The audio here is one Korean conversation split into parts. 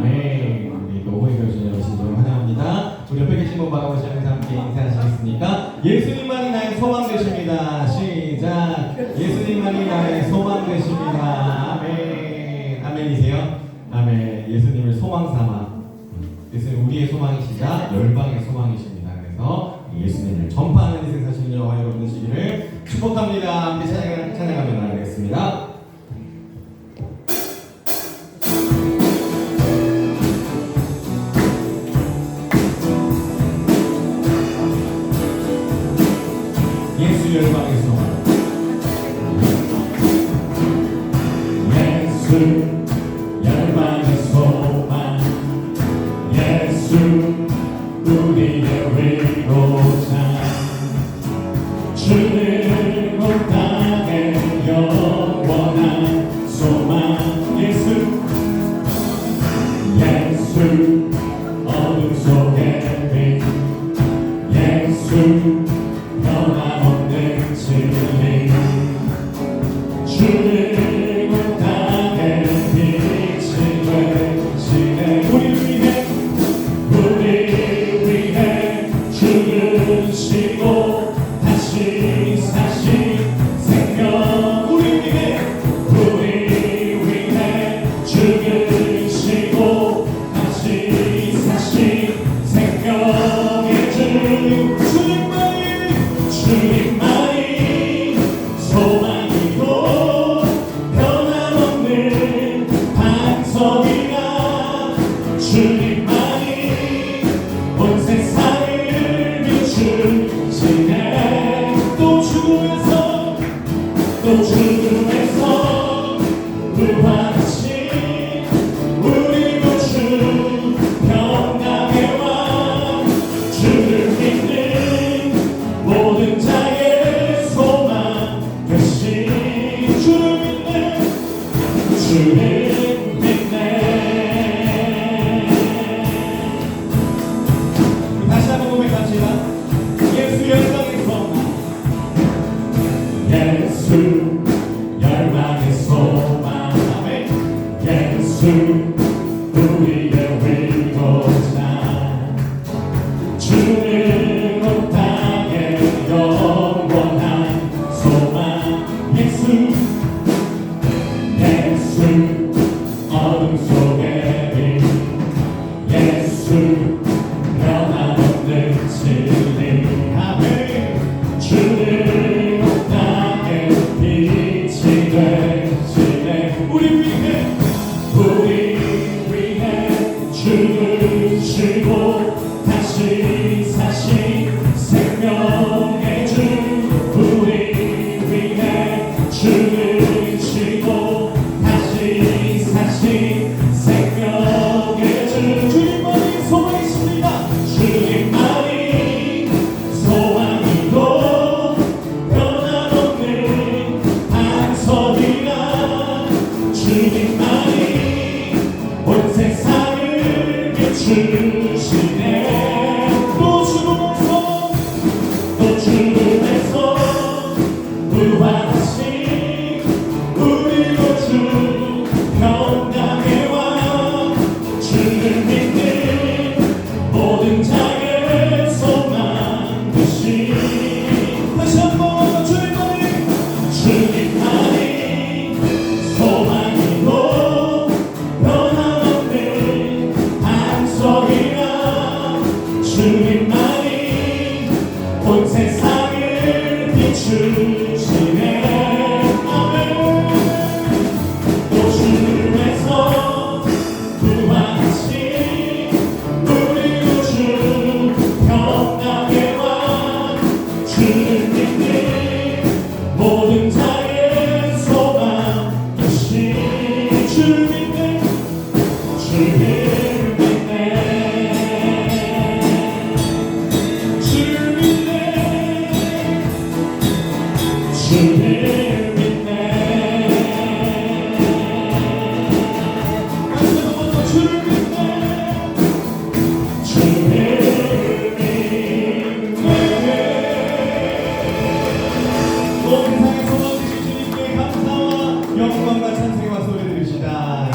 아멘. 우리 또 호의교 주님 오신 환영합니다. 우리 옆에 계신 분 바라보시면서 함께 인사하시겠습니까? 예수님만이 나의 소망 되십니다. 시작. 예수님만이 나의 소망 되십니다. 아멘. 아멘이세요? 아멘. 예수님을 소망 삼아. 예수님 우리의 소망이시자 열방의 소망이십니다. 그래서 예수님을 전파하는 인생 사시는 여호와 여러분 되시기를 축복합니다. 함께 찬양하며 나가겠습니다. 예수 열방의 소망. 예수 열방의 소망. 예수 우리의 위로자. 주는 온 땅에 영원한 소망. 예수 예수 어둠 속의 빛. 예수 변함없는 진리. 주는 온 땅에 빛이 되시네. 우리 위해 죽으시고 다시 사신 생명. 우리 위해 죽으시고 다시 사신 생명의 주. 주님만이 소망이고 변함없는 반석이라. 주님만이 온 세상을 비추시네. 또 죽음에서 부활하신 우리 구주 평강의 왕. 주를 믿는 모든 자의 소망 되신. 주를 믿네. 다시 한번 고백합시다. 예수 열방의 소망. 예수 열방의 소망. 아멘. 예수 우리의 위로자. 주는 온 땅에 영원한 소망. 예수 어둠 속의 빛. 예수 변함없는 진리. 아멘. 주는 온 땅에 빛이 되시네. 우리 위해 죽으시고 다시 사신 생명의 주. 우리 위해 죽으시고 다시 사신 생명의 주. 주님만이 소망이십니다. 주님만이 소망이고 변함없는 반석이라. 주님만이 온 세상을 비추시네. 또 죽음에서 부활하신 우리 구주 평강의 왕. 주를 믿는 모든 자의 소망 되신. 다시 한번 주님만이 소망이고 변함없는 반석이라. 주님만이 온 세상을 비추시네. 또 죽음에서 부활하신 우리 구주 평강의 왕. 주를 믿는 모든 자의 소망 되신. 주를 믿네. 주를 믿네. 주를 믿네. 주를 믿네. 영광과 찬송과 소리 들으시다.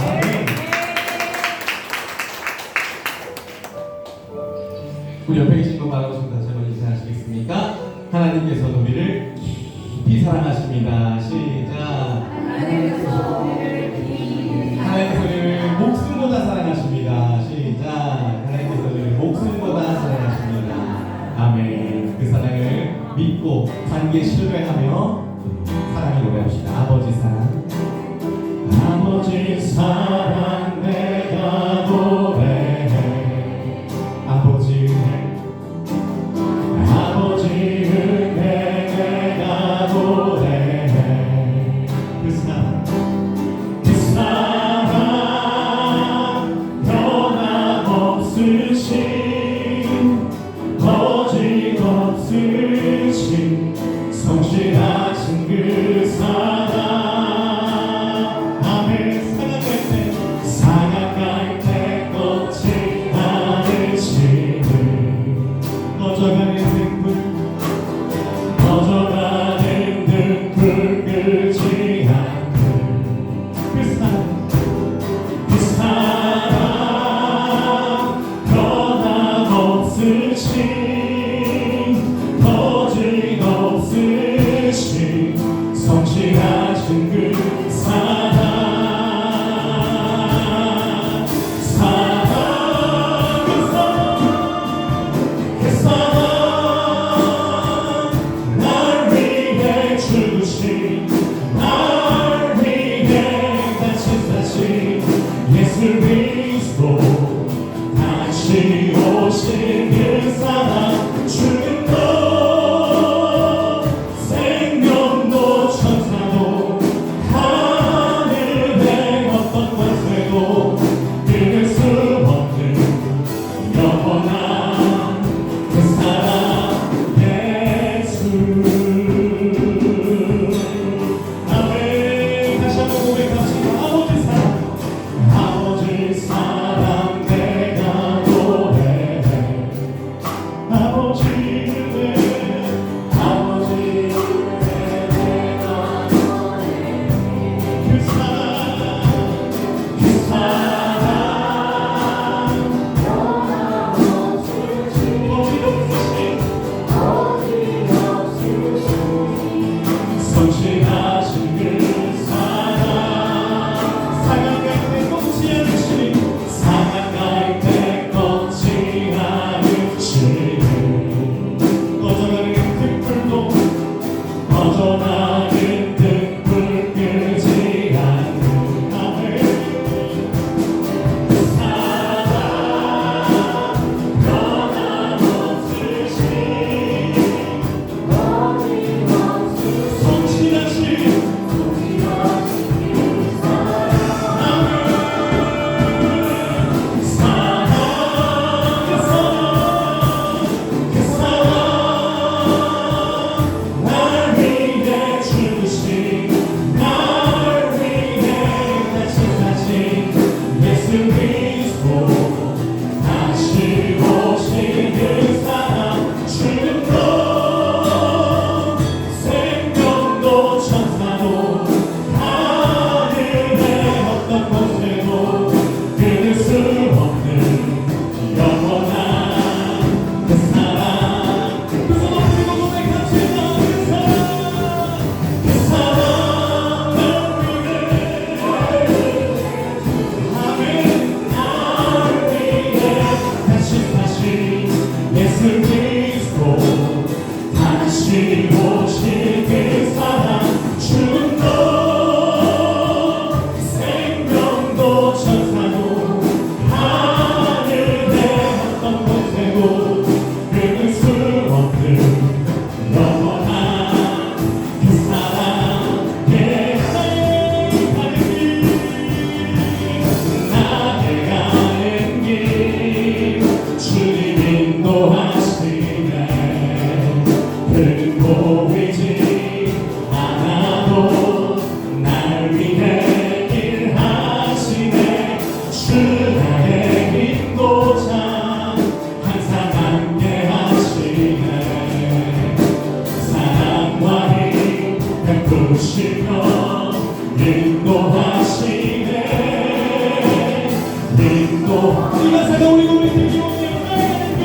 우리 옆에 계신 분 바라보시고 다시 한번 인사하시겠습니까? 하나님께서는 우리를 깊이 사랑하십니다. 시작. 하나님께서 우리를 목숨보다 사랑하십니다. 시작. 하나님께서 우리를 목숨보다 사랑하십니다. 아멘. 그 사랑을 믿고 단계 신뢰하며 사랑의 노래합시다. 아버지 사랑, 아버지 사랑 내가 노래해. 아버지 은혜, 아버지 은혜 내가 노래해. 그 사랑, 그 사랑 변함없으신 거짓없으신 성실하신 그 사랑. 아멘. 사랑할 때 꺾지 않으시는 꺼져가는 등불 끄지 않는 그 사랑, 그 사랑 변함없으신 거짓없으신 성실하신 그 사랑. 예수 그리스도 다시 오신 그 사랑. 죽음도 생명도 천사도 하늘의 어떤 권세도 끊을 수 없는 영원한 그 사랑 예수. 아멘. 다시 한번 고백합시다. 아버지 사랑, 아버지 사랑 내가 노래해. 아버지 은혜, 아버지 은혜 내가 노래해. 그 사랑, 그 사랑 거짓없으신 성실하신 그 사랑. 상한갈 때 꺾지 않으시니, 상한갈 때 꺾지 않으시니 꺼져가는 등불도 꺼져가는 등불 끄지 않는. 아멘. 사랑 변함없으신 성실하신 예수 그리스도 다시 오신 그 사랑. 죽음도 생명도 천사도 하늘의 어떤 권세도 끊을 수 없는 영원한 그 사랑. 그 손 높이고 고백합시다. 그 사랑 날 위해. 아멘. 예수 그리스도 다시 오신 그 사랑. 죽음도 생명도 천사도 하늘의 어떤 권세도 끊을 수 없는 영원한 그 사랑. 나의 가는 길 주님 인도하시네. 그는 보이지 않아도 날 위해 일하시네. 주 나의 인도자 항상 함께 하시네. 사랑과 힘 베푸시며 인도하시네. 인도. 우리가 살아오리고 우리 등이 오면 나의 길.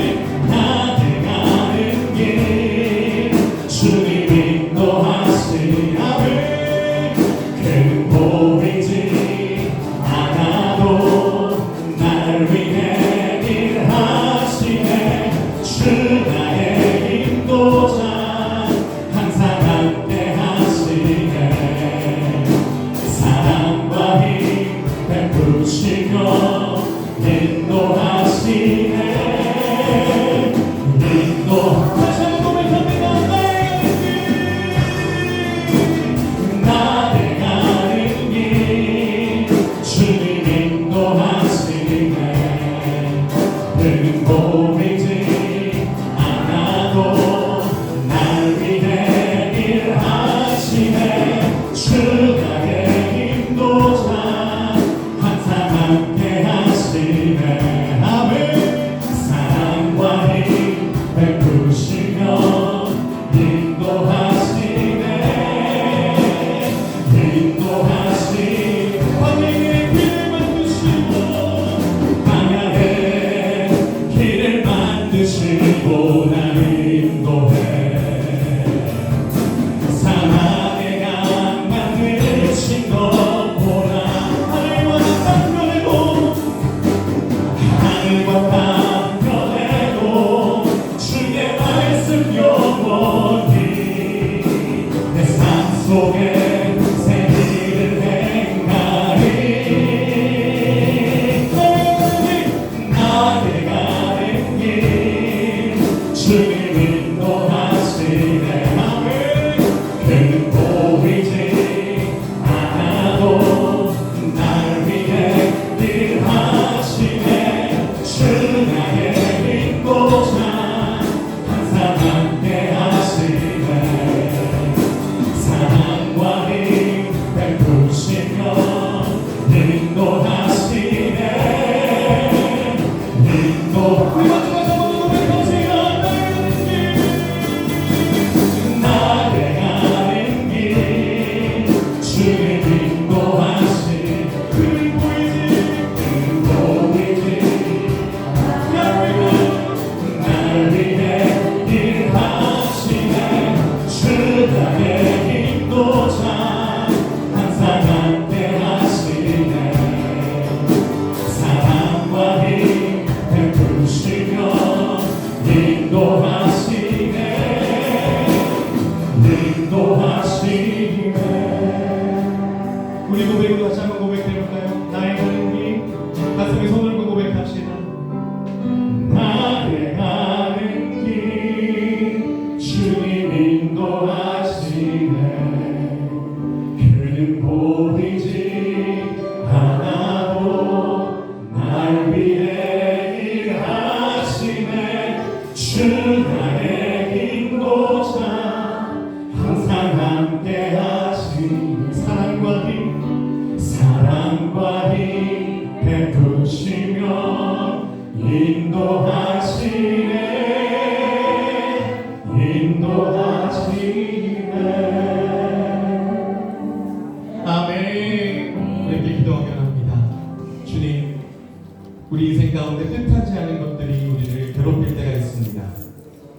우리 인생 가운데 뜻하지 않은 것들이 우리를 괴롭힐 때가 있습니다.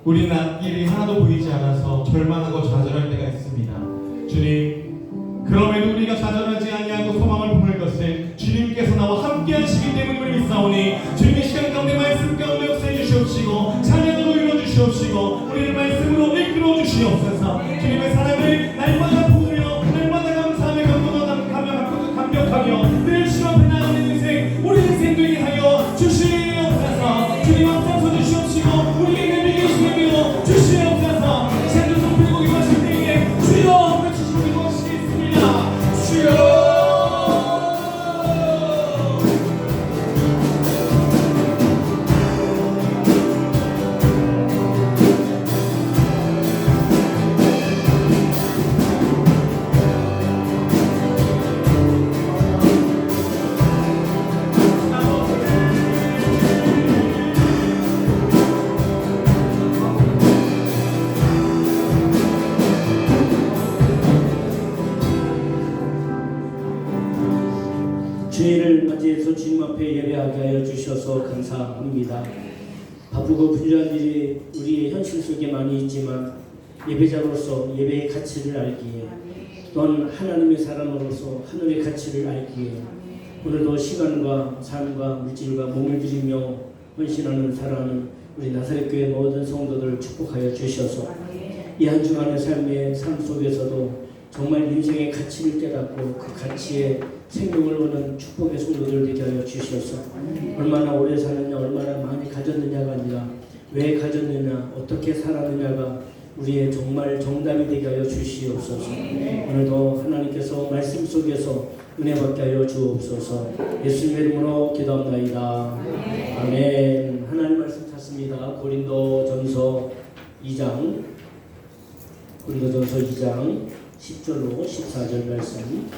우리는 앞길이 하나도 보이지 않아서 절망하고 좌절할 때가 있습니다. 주님, 그럼에도 우리가 좌절하지 아니하고 소망을 품을 것은 주님께서 나와 함께 하시기 때문임을 믿사오니 주님의 시간 가운데 말씀 가운데 역사해 주시옵시고 찬양으로 이루어 주시옵시고 우리를 말씀으로 이끌어 주시옵소서. 주님의 사랑을 날마다 부으며 날마다 감사하며 감격하며 늘 주 앞에 나가는 인생 우리 인생 되게 하여 주시옵소서. 주님 앞서서 주시옵시고 우리에게 믿으시며 주시옵소서. 새도 높이고 기도하실 때에 주여 외치시고 기도하시겠습니다. 주여. 주일을 맞이해서 주님 앞에 예배하게 하여 주셔서 감사합니다. 바쁘고 분주한 일이 우리의 현실 속에 많이 있지만 예배자로서 예배의 가치를 알기에 또한 하나님의 사람으로서 하늘의 가치를 알기에 오늘도 시간과 삶과 물질과 몸을 들이며 헌신하는 사랑하는 우리 나사렛교회 모든 성도들을 축복하여 주셔서 이 한 주간의 삶의 삶 속에서도 정말 인생의 가치를 깨닫고 그 가치에 생명을 얻는 축복의 성도들 되게 하여 주셔서 얼마나 오래 사느냐 얼마나 많이 가졌느냐가 아니라 왜 가졌느냐 어떻게 살았느냐가 우리의 정말 정답이 되게 하여 주시옵소서. 오늘도 하나님께서 말씀 속에서 은혜 받게 하여 주옵소서. 예수님의 이름으로 기도합나이다. 아멘. 하나님 말씀 찾습니다. 고린도전서 2장 10절로 14절 말씀.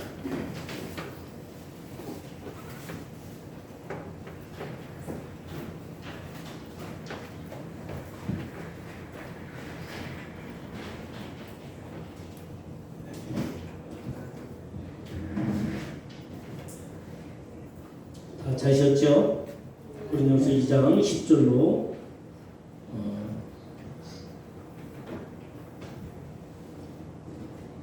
다 자셨죠? 고린도전서 2장 10절로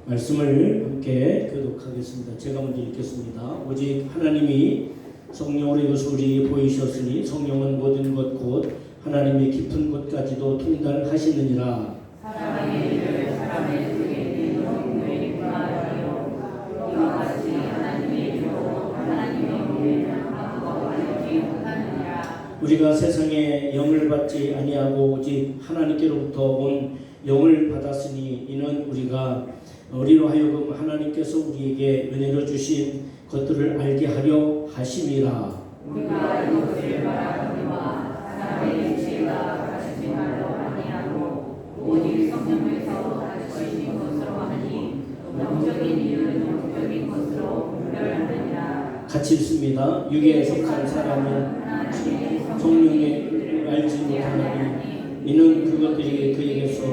말씀을 함께 교독하겠습니다. 제가 먼저 읽겠습니다. 오직 하나님이 성령으로 이것을 우리에게 보이셨으니 성령은 모든 것 곧 하나님의 깊은 곳까지도 통달하시느니라. 사람의 일을 사람의 속에 있는 하여 이와 같이 하나님의 일로 하나님의 은혜를 하고 알지 못하느니라. 우리가 세상에 영을 받지 아니하고 오직 하나님께로부터 온 영을 받았으니 이는 우리가 우리로 하여금 하나님께서 우리에게 은혜로 주신 것들을 알게 하려 하심이라. 우리가 이것을 말하거니와 사람의 육체가 가르치지 말로 아니하고 오직 성령에서 가르치신 것으로 하니 영적인 일은 영적인 것으로 분별하느니라. 같이 읽습니다. 육에 속한 사람은 성령에 알지 못하나니 이는 그것들이 그에게서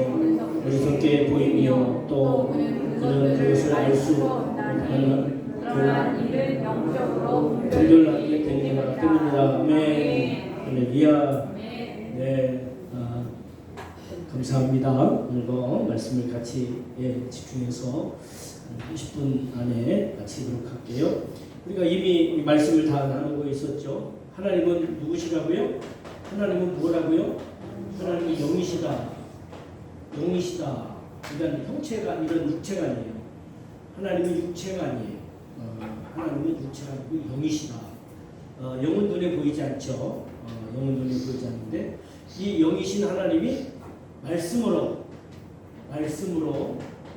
어리석게 보이며 또 그는 그것을 알 수 없는 그러한 일은 영적으로 분별하게 되니라 때문이라. 아멘. 할렐루야. 네, 감사합니다. 오늘도 말씀을 같이 집중해서 30분 안에 마치도록 할게요. 우리가 이미 말씀을 다 나누고 있었죠. 하나님은 누구시라고요? 하나님은 뭐라고요? 하나님이 영이시다. 영이시다. 그러니까 형체가 이런 육체가 아니에요. 하나님은 육체가 아니에요. 하나님은 육체가 아니고 영이시다. 영은 눈에 보이지 않죠. 영은 눈에 보이지 않는데 이 영이신 하나님이 말씀으로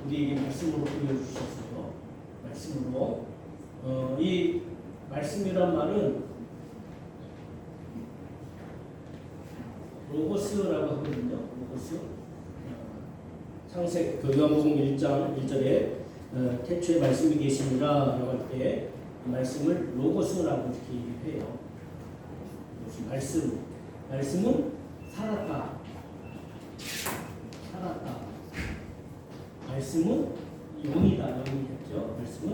우리에게 말씀으로 보여주셨어요. 말씀으로 이 말씀이란 말은 로고스라고 하거든요. 로고스. 창세기 요한복음 1장 1절에 태초에 말씀이 계시니라 라고 할 때 말씀을 로고스라고 이렇게 해요. 말씀은 살았다. 말씀은 영이다. 영이겠죠. 말씀은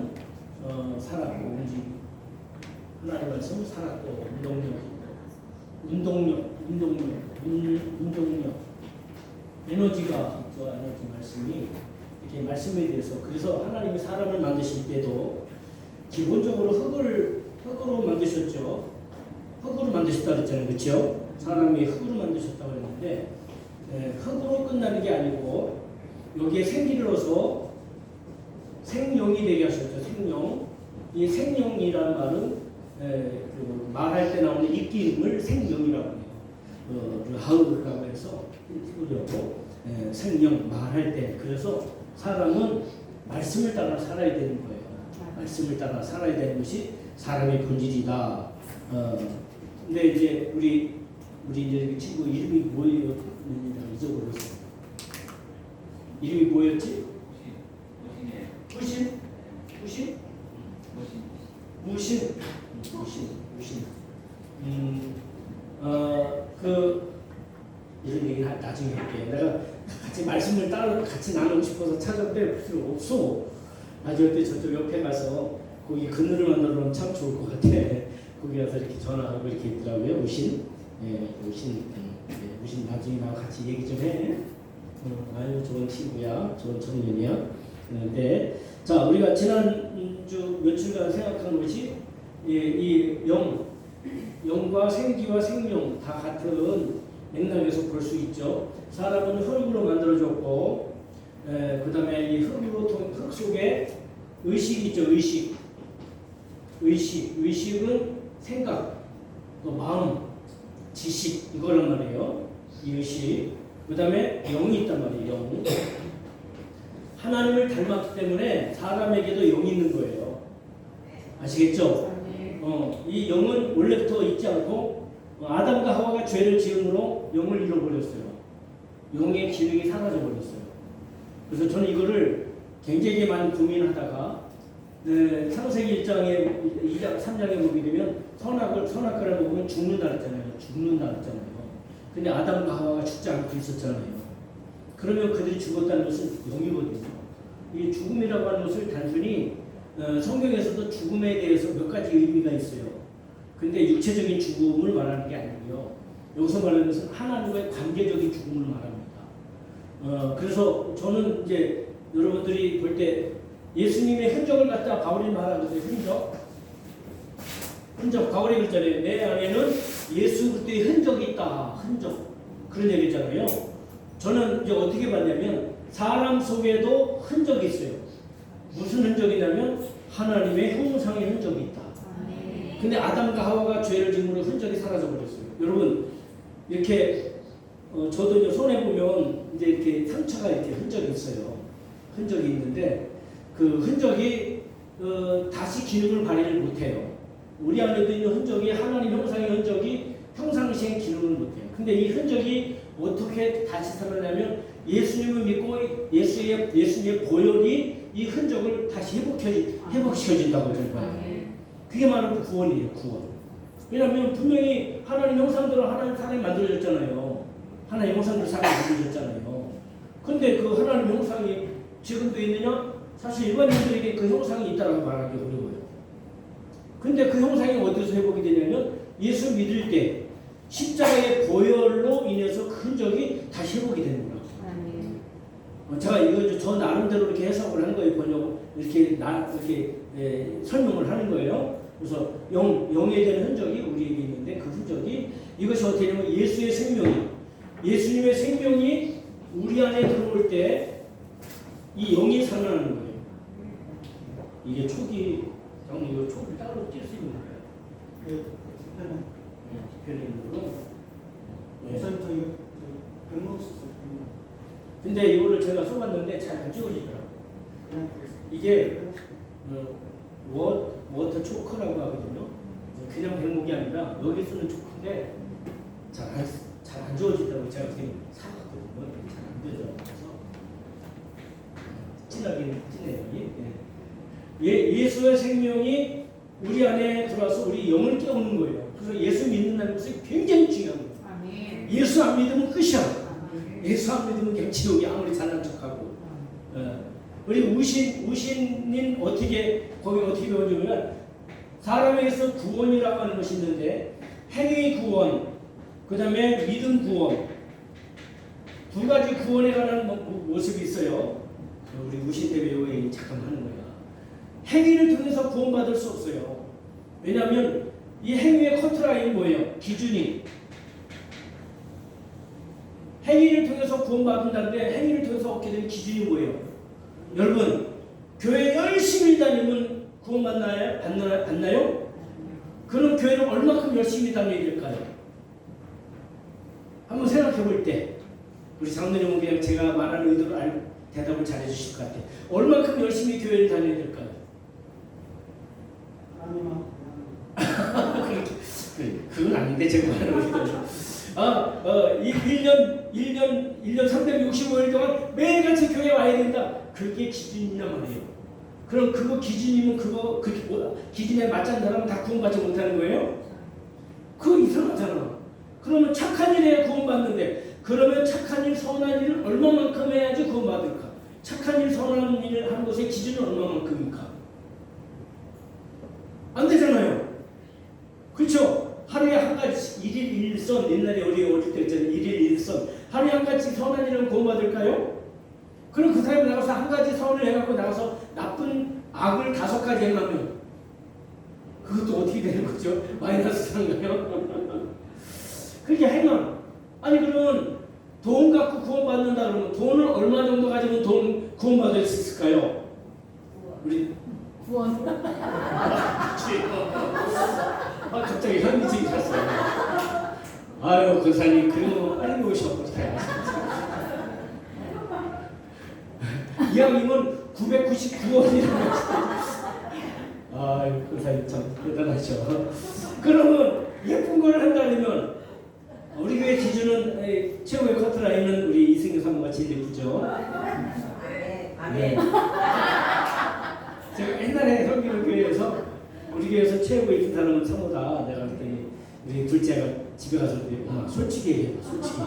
살았고 움직이고 하나님의 말씀은 살았고 운동력이고 운동력, 에너지가 있는 말씀이 이렇게 말씀에 대해서 그래서 하나님이 사람을 만드실 때도 기본적으로 흙으로 만드셨죠. 흙으로 만드셨다 그랬잖아요, 그렇죠? 사람이 흙으로 만드셨다고 그랬는데 흙으로 끝나는 게 아니고 여기에 생기를 넣어서 생명이 되게 하셨죠. 생명. 이 생명이라는 말은 그 말할 때 나오는 입김을 생명이라고 해요. 하우라고 해서 그러고 생명 말할 때 그래서 사람은 말씀을 따라 살아야 되는 거예요. 말씀을 따라 살아야 되는 것이 사람의 본질이다. 근데 이제 우리 이제 친구 이름이 뭐였는지 잊어버렸어. 이름이 뭐였지? 무신. 이런 얘기는 나중에 할게요. 내가 같이 말씀을 따로 같이 나누고 싶어서 찾아볼 필요 없어. 나중에 때 저쪽 옆에 가서 거기 그늘을 만들어 놓으면 참 좋을 것 같아. 거기 가서 이렇게 전화하고 이렇게 있더라고요. 무신 나중에 나와 같이 얘기 좀 해. 아유 좋은 친구야, 좋은 청년이야. 네. 자 우리가 지난주 며칠간 생각한 것이 이 영과 생기와 생명 다 같은 맥락에서 볼 수 있죠. 사람은 흙으로 만들어졌고, 그 다음에 이 흙 속에 의식이 있죠. 의식은 생각, 또 마음, 지식 이거란 말이에요. 이 의식. 그 다음에 영이 있단 말이에요. 영. 하나님을 닮았기 때문에 사람에게도 영이 있는 거예요. 아시겠죠? 이 영은 원래부터 있지 않고 아담과 하와가 죄를 지음으로 영을 잃어버렸어요. 영의 기능이 사라져 버렸어요. 그래서 저는 이거를 굉장히 많이 고민하다가 창세기 1장에 2장 3장에 보게 되면 선악과를 먹으면 죽는다 그랬잖아요. 근데 아담과 하와가 죽지 않고 있었잖아요. 그러면 그들이 죽었다는 것은 영이거든요. 이 죽음이라고 하는 것을 단순히 성경에서도 죽음에 대해서 몇 가지 의미가 있어요. 근데 육체적인 죽음을 말하는 게 아니고요. 여기서 말하는 것은 하나님과의 관계적인 죽음을 말합니다. 그래서 저는 이제 여러분들이 볼 때 예수님의 흔적을 갖다 바울이 말하거든요. 흔적. 바울이 그랬잖아요. 내 안에는 예수 그리스도의 흔적이 있다. 흔적. 그런 얘기잖아요. 저는 이제 어떻게 봤냐면 사람 속에도 흔적이 있어요. 무슨 흔적이냐면 하나님의 형상의 흔적이 있다. 근데 아담과 하와가 죄를 지음으로 흔적이 사라져 버렸어요. 여러분 이렇게 저도 이제 손에 보면 이제 이렇게 상처가 이렇게 흔적이 있어요. 흔적이 있는데 그 흔적이 다시 기능을 발휘를 못해요. 우리 안에도 있는 흔적이 하나님 형상의 흔적이 평상시에 기능을 못해요. 근데 이 흔적이 어떻게 다시 살아나면 예수님을 믿고 예수님의 보혈이 이 흔적을 다시 회복시켜준다고 저는 봐요. 그게 바로 구원이에요. 구원. 왜냐하면 분명히 하나님 형상대로 하나님 사람이 만들어졌잖아요. 하나님 형상대로 사람이 만들어졌잖아요. 근데 그 하나님 형상이 지금도 있느냐? 사실 일반인들에게 그 형상이 있다고 말하기 어려워요. 근데 그 형상이 어디서 회복이 되냐면 예수 믿을 때 십자가의 보혈로 인해서 그 흔적이 다시 회복이 되는 거예요. 제가 이거 저 나름대로 이렇게 해석을 한 거예요. 번역 이렇게 설명을 하는 거예요. 그래서 영에 대한 흔적이 우리에게 있는데 그 흔적이 이것이 어떻게 되냐면 예수의 생명이 예수님의 생명이 우리 안에 들어올 때 이 영이 살아나는 거예요. 이게 촉이 형 이거 촉을 따로 뗄 수 있는 거예요. 뒤편에 있는 거. 근데 이거를 제가 써봤는데 잘 안 지워지더라고요. 이게 워터 초크라고 하거든요. 그냥 백목이 아니라 여기 쓰는 초크인데 잘 안 지워지더라고요. 제가 지금 사봤거든요. 잘 안 되죠. 그래서 진하긴 진해요. 예수의 생명이 우리 안에 들어와서 우리 영을 깨우는 거예요. 그래서 예수 믿는다는 것이 굉장히 중요한 거예요. 예수 안 믿으면 끝이야. 예수 안 믿으면 그냥 지옥이 아무리 잘난 척하고. 우리 우신님 거기 어떻게 배워주면 사람에게서 구원이라고 하는 것이 있는데 행위 구원, 그 다음에 믿음 구원. 두 가지 구원에 관한 모습이 있어요. 우리 무신대회 요에 잠깐 하는 거야. 행위를 통해서 구원받을 수 없어요. 왜냐하면 이 행위의 커트라인이 뭐예요? 기준이. 행위를 통해서 구원받는다는데 행위를 통해서 얻게 되는 기준이 뭐예요? 여러분, 교회 열심히 다니면 구원받나요? 받나요? 그럼 교회는 얼마큼 열심히 다녀야 될까요? 한번 생각해 볼 때 우리 장로님은 그냥 제가 말하는 의도로 대답을 잘해 주실 것 같아요. 얼마큼 열심히 교회를 다녀야 될까요? 그건 아닌데 제가 말하는 의도로. 1년 365일 동안 매일같이 교회에 와야 된다. 그게 기준이란 말이에요. 그럼 그거 기준이면 기준에 맞지 않는 사람은 다 구원받지 못하는 거예요? 그거 이상하잖아. 그러면 착한 일에 구원받는데 그러면 착한 일, 선한 일을 얼마만큼 해야지 구원받을까? 착한 일, 선한 일을 하는 것의 기준이 얼마만큼입니까? 안 되잖아요. 그렇죠? 하루에 한 가지 일일 일선, 옛날에 우리 어릴 때 있잖아요. 일일 일선. 하루에 한 가지 선한 일은 구원받을까요? 그럼 그 사람이 나가서 한 가지 선을 해갖고 나가서 나쁜 악을 5가지 해놓으면 그것도 어떻게 되는 거죠? 마이너스 상가요? 그렇게 하면 아니 그러면 돈 갖고 구원받는다 그러면 돈을 얼마 정도 가지면 구원받을 수 있을까요? 우리 구원. 갑자기 현미증이 탔어요. 아유 권사님 그러면 빨리 오셔보세요. 이왕이면 999원이라고 아유 권사님 참 대단하셔. 그러면 예쁜 걸 한다면 우리 교회 기준은 최고의 커트라인은 우리 이승규 사모가 제일 예쁘죠. 네. 제가 옛날에 성기로 교회에서 우리 교회에서 최고 예쁜 사람은 사모다. 내가 그랬더니 우리 둘째가 집에 가서 엄마 솔직히 얘기해. 솔직히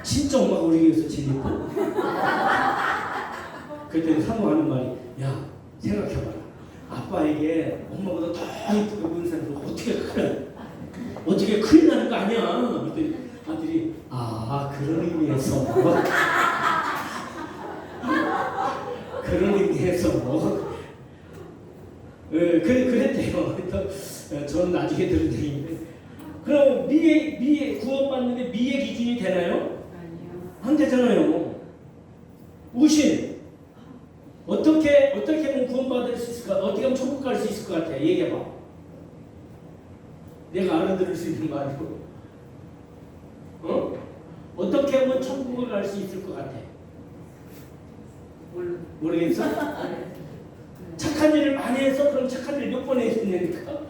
진짜 엄마가 우리 교회에서 제일 예뻐? 그랬더니 사모 하는 말이 야 생각해봐라. 아빠에게 엄마보다 더 예쁘게 보이는 사람은 어떻게 큰일 나는 거 아니야? 그랬더니 아들이 그런 의미에서 그런 의미에서 그랬대요. 저는 나중에 들은 얘기인데 그럼 미에 구원받는데 미의 기준이 되나요? 안 되잖아요. 우신 어떻게 하면 구원받을 수 있을까? 어떻게 하면 천국 갈 수 있을 것 같아? 얘기해봐. 내가 알아들을 수 있는 말이고 어떻게 하면 천국을 갈 수 있을 것 같아? 모르겠어? 착한 일을 많이 해서 그럼 착한 일을 몇 번 했냐니까?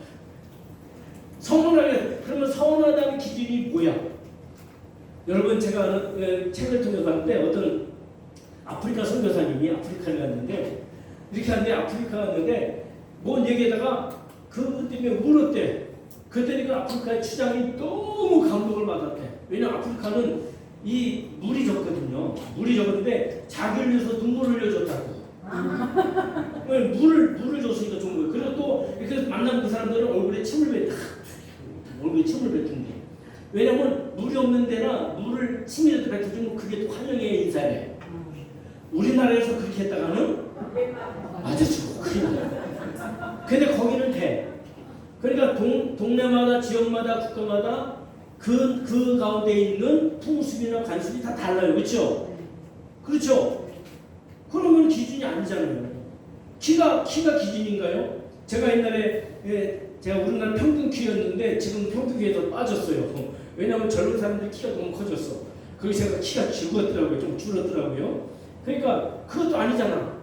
서운하게 그러면 서운하다는 기준이 뭐야? 여러분 제가 책을 통해서 봤는데 어떤 아프리카 선교사님이 아프리카를 갔는데 이렇게 하는데 아프리카 갔는데 뭔 얘기에다가 그분 때문에 울었대. 그랬더니 그 아프리카의 추장이 너무 감동을 받았대. 왜냐면 아프리카는 이 물이 적거든요. 물이 적은데 자기를 위해서 눈물을 흘려줬다고. 물을 줬으니까 좋은 거예요. 그리고 또 이렇게 만난 그 사람들은 얼굴에 침을 뱉은대. 왜냐면 물이 없는 데나 물을 침이라도 뱉어주면 그게 또 환영의 인사래. 우리나라에서 그렇게 했다가는 맞아주고 큰일 나요. 근데 거기는 돼. 그러니까 동네마다 지역마다 국가마다 그 가운데 있는 풍습이나 관습이 다 달라요. 그렇죠? 그렇죠? 그러면 기준이 아니잖아요. 키가 기준인가요? 제가 옛날에 제가 우리나라 평균 키였는데 지금 평균 키에서 빠졌어요. 왜냐하면 젊은 사람들 키가 너무 커졌어. 그래서 제가 키가 죽었더라고요. 좀 줄었더라고요. 그러니까 그것도 아니잖아.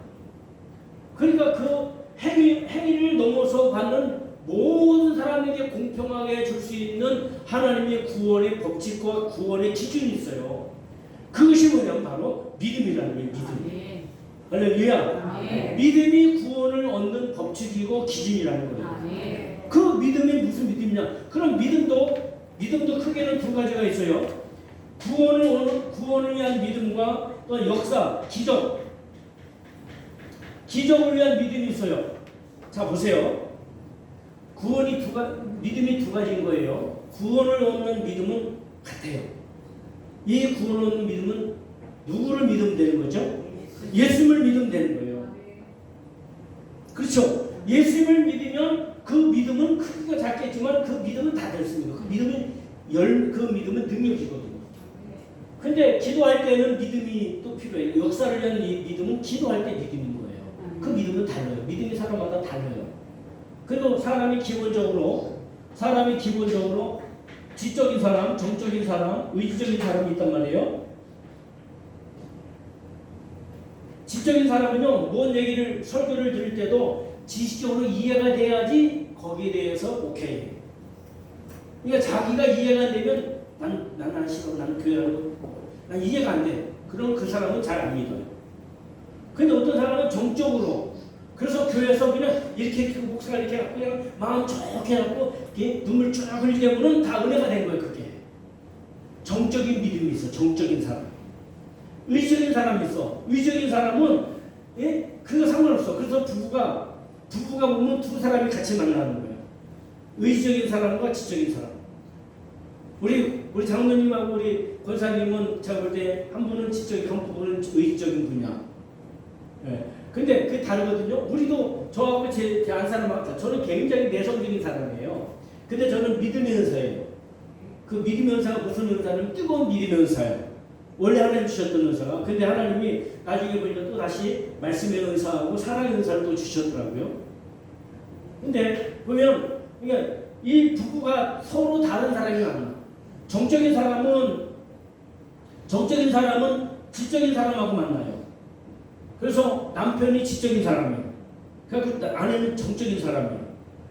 그러니까 그 행위를 넘어서 받는 모든 사람에게 공평하게 줄 수 있는 하나님의 구원의 법칙과 구원의 기준이 있어요. 그것이 뭐냐면 바로 믿음이라는 거예요. 믿음. 할렐루야. 믿음이 구원을 얻는 법칙이고 기준이라는 거예요. 그 믿음이 무슨 믿음이냐? 그럼 믿음도 크게는 두 가지가 있어요. 구원을 위한 믿음과 또 역사, 기적을 위한 믿음이 있어요. 자 보세요. 믿음이 두 가지인 거예요. 구원을 얻는 믿음은 같아요. 이 구원 얻는 믿음은 누구를 믿으면 되는 거죠? 예수님을 믿으면 되는 거예요. 그렇죠? 예수님을 믿으면 그 믿음은 크기가 작겠지만 그 믿음은 다 됐습니다. 그 믿음은 능력이거든요. 근데 기도할 때는 믿음이 또 필요해요. 역사를 위한 이 믿음은 기도할 때 믿음인 거예요. 그 믿음은 달라요. 믿음이 사람마다 달라요. 그리고 사람이 기본적으로 지적인 사람, 정적인 사람, 의지적인 사람이 있단 말이에요. 지적인 사람은요, 뭔 얘기를 설교를 들을 때도 지식적으로 이해가 돼야지 거기에 대해서 오케이. 그러니까 자기가 이해가 안 되면 난 싫어, 나는 교회라고 난 이해가 안 돼. 그럼 그 사람은 잘 안 믿어요. 근데 어떤 사람은 정적으로, 그래서 교회에서 그냥 이렇게 목사가 이렇게 갖고 그냥 마음 좋게 갖고 눈물 쭉 흘리게 하면 다 은혜가 된 거예요. 그게 정적인 믿음이 있어. 정적인 사람, 의적인 사람이 있어. 의적인 사람은 그거 상관없어. 그래서 부부가 보면 두 사람이 같이 만나는 거예요. 의적인 사람과 지적인 사람. 우리 장로님하고 우리 권사님은 제가 볼 때 한 분은 지적인, 한 분은 의적인 분이야. 근데 그게 다르거든요. 우리도 저하고 제 안사람 같아. 저는 굉장히 내성적인 사람이에요. 근데 저는 믿음의 은사예요. 그 믿음의 은사가 무슨 은사냐면 뜨거운 믿음의 은사예요. 원래 하나님 주셨던 은사가. 근데 하나님이 나중에 보니까 또 다시 말씀의 은사하고 사랑의 은사를 또 주셨더라고요. 근데 보면 그러니까 이 부부가 서로 다른 사람이 많아. 정적인 사람은 지적인 사람하고 만나요. 그래서 남편이 지적인 사람이에요. 그러니까 아내는 정적인 사람이에요.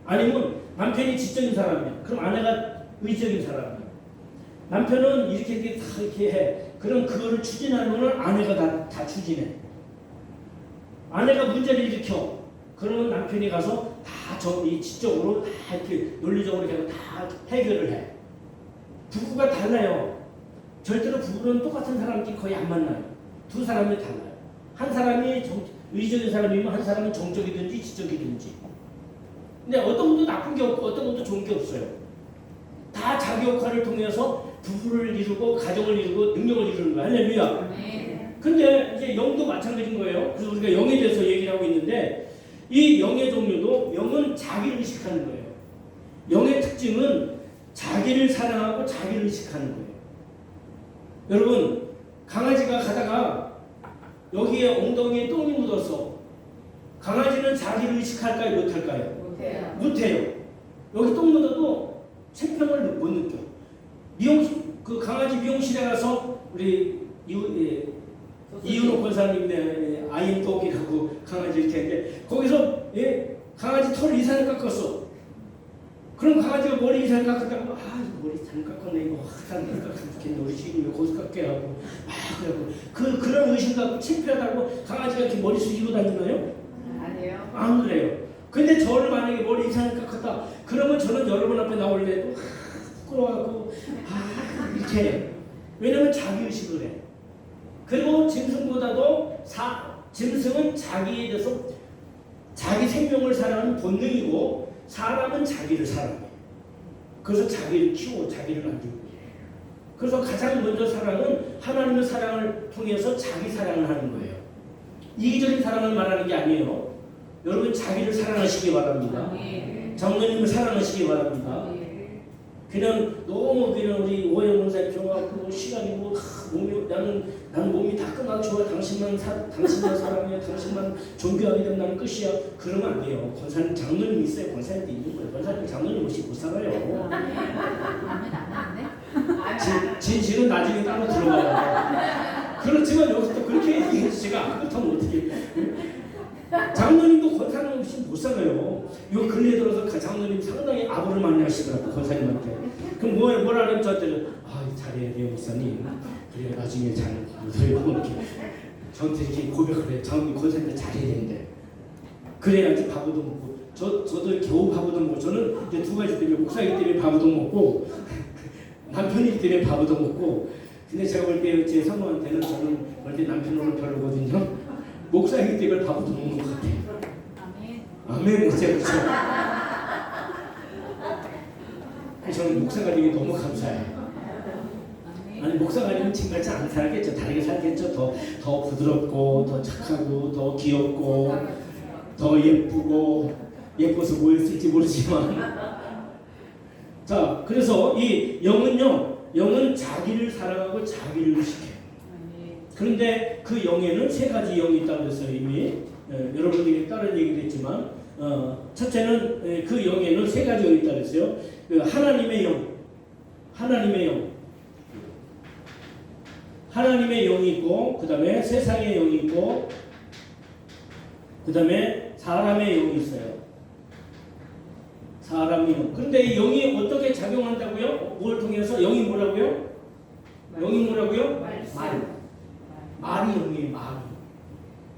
아니면 남편이 지적인 사람이에요. 그럼 아내가 의적인 사람이에요. 남편은 이렇게 다 이렇게 해. 그럼 그거를 추진하면 아내가 다 추진해. 아내가 문제를 일으켜. 그러면 남편이 가서 다 이 지적으로 다 이렇게 논리적으로 다 해결을 해. 부부가 달라요. 절대로 부부는 똑같은 사람끼리 거의 안 만나요. 두 사람이 달라요. 한 사람이 의적인 사람이면 한 사람은 정적이든지 지적이든지. 근데 어떤 것도 나쁜 게 없고 어떤 것도 좋은 게 없어요. 다 자기 역할을 통해서 부부를 이루고 가정을 이루고 능력을 이루는 거예요. 할렐루야. 근데 이제 영도 마찬가지인 거예요. 그래서 우리가 영에 대해서 얘기를 하고 있는데 이 영의 종류도 영은 자기를 의식하는 거예요. 영의 특징은 자기를 사랑하고 자기를 의식하는 거예요. 여러분, 강아지가 가다가 여기에 엉덩이에 똥이 묻었어. 강아지는 자기를 의식할까요? 못할까요? 못해요. 여기 똥 묻어도 생명을 못 느껴. 그 강아지 미용실에 가서 우리 이윤호 권사님네 아임독이라고 강아지 이렇게 했는데 거기서 강아지 털을 이상하게 깎았어. 그럼 강아지가 머리 이상하게 깎았다고 이거 머리 잘 깎았네 이거 잘 깎았으면 좋겠네 우리 지금 왜 거기서 깎게 하고 그래갖고 그런 의심 갖고 창피하다고 강아지가 이렇게 머리 숙이고 다니나요? 아니에요. 안 그래요. 근데 저를 만약에 머리 이상하게 깎았다 그러면 저는 여러분 앞에 나올 때도 부끄러워하고 이렇게 해요. 왜냐면 자기 의식을 해. 그리고 짐승보다도 짐승은 자기에 대해서 자기 생명을 사랑하는 본능이고 사람은 자기를 사랑해. 그래서 자기를 키우고 자기를 만들고. 그래서 가장 먼저 사랑은 하나님의 사랑을 통해서 자기 사랑을 하는 거예요. 이기적인 사랑을 말하는 게 아니에요. 여러분 자기를 사랑하시기 바랍니다. 장로님을 사랑하시기 바랍니다. 그냥 너무 그냥 우리 오해 목사님 좋아하고 시간이 나는 몸이 다 끝나고 좋아. 당신만 사랑해. 당신만 존경하게 되면 나는 끝이야. 그러면 안 돼요. 권사님 장로님 있어요. 권사님도 있는 거예요. 권사님 장로님 없이 못 살아요. 진실은 나중에 따로 들어가요. 그렇지만 여기서 또 그렇게 얘기해서 제가 그렇다면 어떻게 장로님도 권사님 없이 못 살아요. 요 근래에 들어서 장로님 상당히 아부를 많이 하시더라고요. 권사님한테. 그럼 뭐라 그러면 저한테는 잘해야 돼요 목사님. 그래야 나중에 잘 못해요. 이렇게 저한테 이렇게 고백을 해요. 장로님 권사님한테 잘해야 되는데 그래야지 밥도 먹고 저도 겨우 밥도 먹고 저는 이제 두 가지 때문에 목사이기 때문에 밥도 먹고 남편이기 때문에 밥도 먹고 근데 제가 볼 때 제 사모한테는 저는 볼 때 남편으로 별로거든요. 목사이기 때문에 밥도 먹는 것 같아요. 아멘. 진짜 그렇죠. 저는 목사가 되게 너무 감사해요. 아니 목사가 아니면 지금같이 안 살겠죠. 다르게 살겠죠. 더 부드럽고 더 착하고 더 귀엽고 더 예쁘고 예뻐서 뭐였을지 모르지만 자 그래서 이 영은 자기를 사랑하고 자기를 의식해요. 그런데 그 영에는 세 가지 영이 있다고 했어요. 이미 여러분들이 다른 얘기도 했지만 첫째는 그 영에는 세 가지 영이 있다고 했어요. 그 하나님의 영이 있고 그 다음에 세상의 영이 있고 그 다음에 사람의 영이 있어요. 사람의 영. 그런데 이 영이 어떻게 작용한다고요? 뭘 통해서? 영이 뭐라고요? 말이 영이에요. 말이.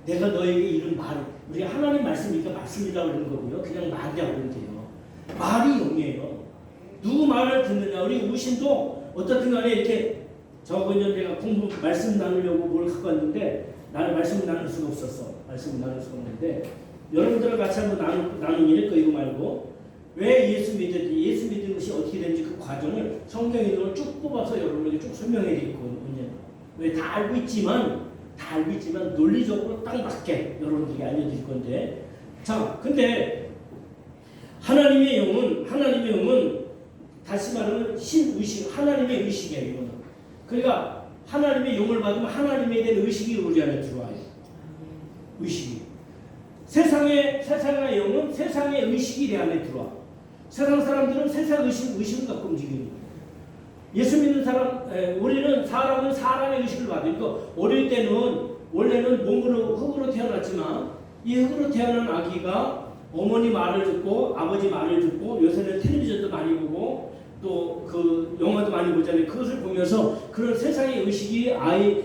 내가 너에게 이런 말, 우리 하나님 말씀이니까 말씀이라고 그러는 거고요. 그냥 말이라고 그러면 돼요. 말이 영이에요. 누구 말을 듣느냐. 우리 우신도 어떻든 간에 이렇게 저번 년 내가 말씀 나누려고 뭘 갖고 왔는데 나는 말씀을 나눌 수가 없었어. 말씀을 나눌 수가 없는데 여러분들과 같이 한번 나누니 이거 말고 왜 예수 믿는 것이 어떻게 되는지 그 과정을 성경에 쭉 뽑아서 여러분에게 쭉 설명해 드리거든요. 왜 다 알고 있지만 논리적으로 딱 맞게 여러분들에게 알려드릴 건데 자 근데 하나님의 영은 다시 말하면 신의식 하나님의 의식이에요. 이거는 그러니까 하나님의 영을 받으면 하나님에 대한 의식이 우리 안에 들어와요. 의식이 세상의 영은 세상의 의식이 내 안에 들어와. 세상 사람들은 세상 의식을 갖고 움직이는 거예요. 예수 믿는 우리는 사람의 의식을 받으니까 어릴 때는 원래는 흙으로 태어났지만 이 흙으로 태어난 아기가 어머니 말을 듣고 아버지 말을 듣고 요새는 텔레비전도 많이 보고 또 그 영화도 많이 보잖아요. 그것을 보면서 그런 세상의 의식이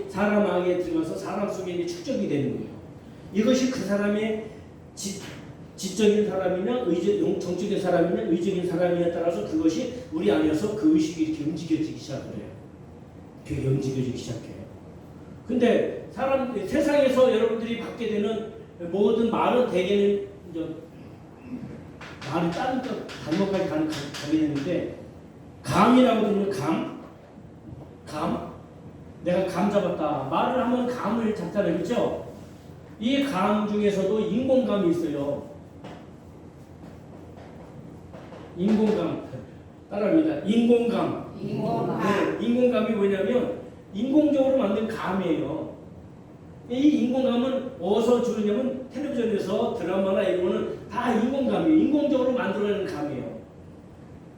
사람 안에 들어가서 사람 속에 축적이 되는 거예요. 이것이 그 사람의 지적인 사람이냐 정적인 사람이냐 의적인 사람이냐에 따라서 그것이 우리 안에서 그 의식이 이렇게 움직여지기 시작해요. 되게 움직여지기 시작해요. 근데 세상에서 여러분들이 받게 되는 모든 말은 대개는 말이 다른 단어까지 가게 되는데 감이라고 들으면 감 내가 감 잡았다 말을 하면 감을 잡잖아요. 그렇죠? 이 감 중에서도 인공감이 있어요. 인공감 따라합니다. 인공감. 네, 인공감이 뭐냐면 인공적으로 만든 감이에요. 이 인공감은 어디서 주느냐면 텔레비전에서 드라마나 이런 거는 다 인공감이에요. 인공적으로 만들어내는 감이에요.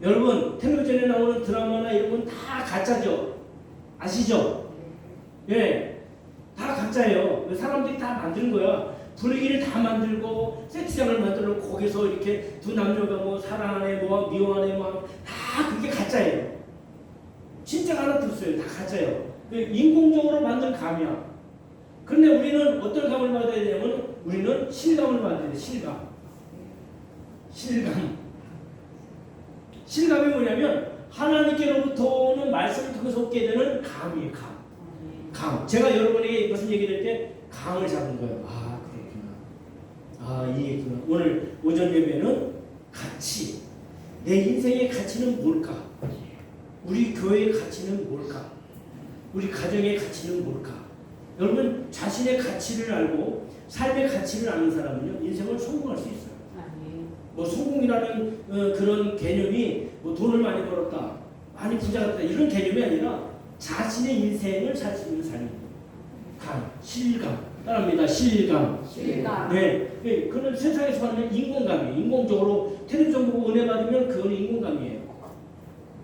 여러분 텔레비전에 나오는 드라마나 이런 건 다 가짜죠. 아시죠? 예, 다 가짜예요. 사람들이 다 만드는 거야. 분위기를 다 만들고 세트장을 만들고 거기서 이렇게 두 남녀가 뭐 사랑하네 뭐 미워하네 뭐 다 그게 가짜예요. 진짜가 하나도 없어요. 다 가짜예요. 인공적으로 만든 감이야. 그런데 우리는 어떤 감을 받아야 되냐면 우리는 실감을 받아야 돼. 실감이 뭐냐면 하나님께로부터는 말씀을 통해서 얻게 되는 감이에요. 감. 제가 여러분에게 무슨 얘기를 할 때 감을 잡은 거예요. 아 그렇구나. 이 얘기구나. 오늘 오전 예배는 가치. 내 인생의 가치는 뭘까? 우리 교회의 가치는 뭘까? 우리 가정의 가치는 뭘까? 여러분 자신의 가치를 알고 삶의 가치를 아는 사람은요 인생을 성공할 수 있어요. 뭐 성공이라는 그런 개념이 뭐 돈을 많이 벌었다, 많이 부자가 됐다 이런 개념이 아니라 자신의 인생을 살 수 있는 삶입니다. 실감. 따라합니다. 실감. 네. 그는 세상에서 받는 인공감이에요. 인공적으로 텔레비전 보고 은혜 받으면 그건 인공감이에요.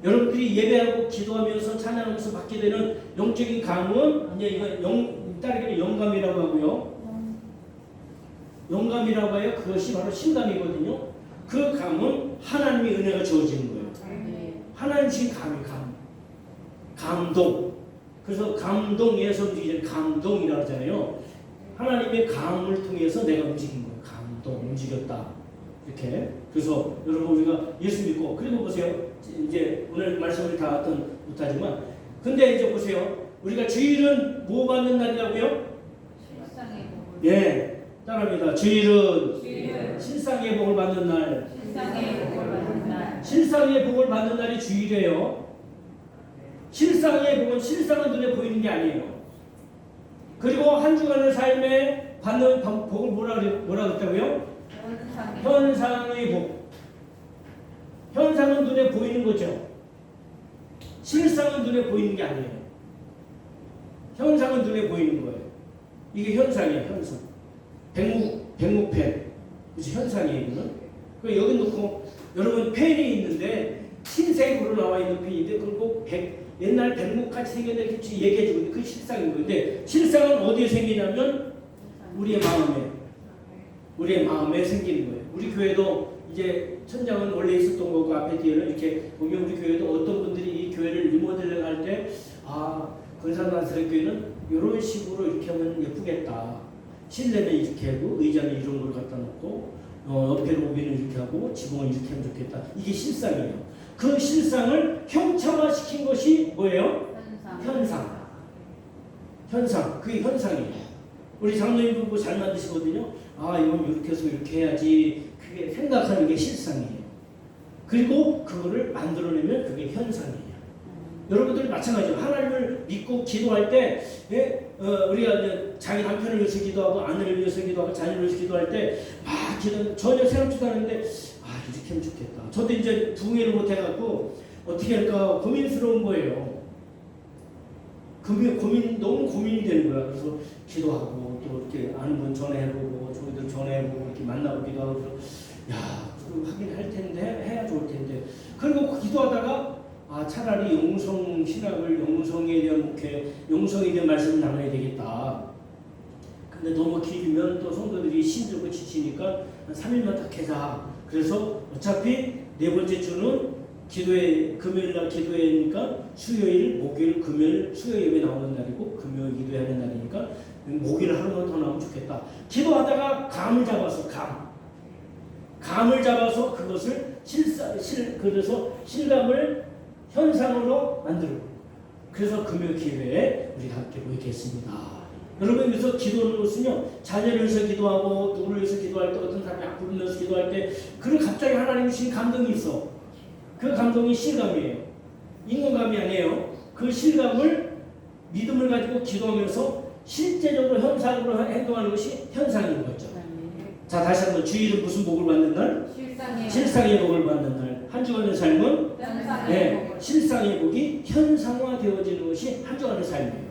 여러분들이 예배하고 기도하면서 찬양하면서 받게 되는 영적인 감은 이제 이거 따르게 영감이라고 하고요. 영감이라고 해요. 그것이 바로 신감이거든요. 그 감은 하나님의 은혜가 주어지는 거예요. 하나님 주신 감동. 그래서 감동에서 움직이는 감동이라고 하잖아요. 하나님의 감을 통해서 내가 움직인 거예요. 감동, 움직였다. 이렇게. 그래서 여러분 우리가 예수 믿고 그리고 보세요. 이제 오늘 말씀을 다 못하지만 근데 이제 보세요. 우리가 주일은 뭐 받는 날이라고요? 예, 따라합니다. 주일은 신상의 복을 받는 날. 신상의 복을 받는 날이 주일이에요. 실상의 복은 실상은 눈에 보이는 게 아니에요. 그리고 한 주간의 삶에 받는 복을 뭐라 그랬다고요? 현상의 복. 현상은 눈에 보이는 거죠. 실상은 눈에 보이는 게 아니에요. 현상은 눈에 보이는 거예요. 이게 현상이에요, 현상. 백목펜. 그치, 현상이에요, 이거는. 여기 놓고, 여러분, 펜이 있는데, 흰색으로 나와 있는 펜인데, 그리고 옛날 백목같이 생겼는데, 이렇게 얘기해주고 있는데, 그게 실상인 거예요. 근데, 실상은 어디에 생기냐면, 우리의 마음에 생기는 거예요. 우리 교회도 이제 천장은 원래 있었던 거고, 앞에 뒤에는 이렇게 보면 우리 교회도 어떤 분들이 이 교회를 리모델링 할 때, 건산단스의 교회는 이런 식으로 이렇게 하면 예쁘겠다. 실내는 이렇게 하고 의자는 이런 걸 갖다 놓고 옆에 로비는 이렇게 하고 지붕은 이렇게 하면 좋겠다. 이게 실상이에요. 그 실상을 형체화시킨 것이 뭐예요? 현상. 그게 현상이에요. 우리 장로님 부부 잘 만드시거든요. 이건 이렇게 해서 이렇게 해야지. 그게 생각하는 게 실상이에요. 그리고 그거를 만들어내면 그게 현상이에요. 여러분들 마찬가지로 하나님을 믿고 기도할 때 우리가 이제 자기 남편을 위해서 기도하고 아내를 위해서 기도하고 자녀를 위해서 기도할 때 막 기도 전혀 생각지도 않았는데 이렇게 하면 좋겠다. 저도 이제 부흥회를 못 해갖고 어떻게 할까 고민스러운 거예요. 너무 고민이 되는 거야. 그래서 기도하고 또 이렇게 아는 분 전화해보고 저희들 전화해보고 이렇게 만나보기도 하고 그거 하긴 할 텐데 해야 좋을 텐데 그리고 기도하다가 차라리 영성 신학을 영성에 대한 목회, 영성에 대한 말씀을 나눠야 되겠다. 근데 너무 길면 또 성도들이 힘들고 지치니까 한 3일만 딱 하자. 그래서 어차피 네 번째 주는 금요일 날 기도회니까 수요일, 목요일, 금요일, 수요 예배 나오는 날이고 금요일 기도하는 날이니까 목요일 하루만 더 나오면 좋겠다. 기도하다가 감을 잡아서 그것을 그래서 실감을 현상으로 만들고 그래서 금요 기회에 우리가 함께 모이겠습니다. 여러분 그래서 기도는 것은요 자녀를 위해서 기도하고 누구를 위해서 기도할 때 어떤 사람이 악플을 내서 기도할 때 그런 갑자기 하나님이 주신 감동이 있어. 그 감동이 실감이에요. 인간감이 아니에요. 그 실감을 믿음을 가지고 기도하면서 실제적으로 현상으로 행동하는 것이 현상인 거죠. 자 다시 한번 주일은 무슨 복을 받는 날? 실상의 복을 받는 날. 한 주간의 삶은 실상의 복이 현상화되어지는 것이 한 주간의 삶이에요.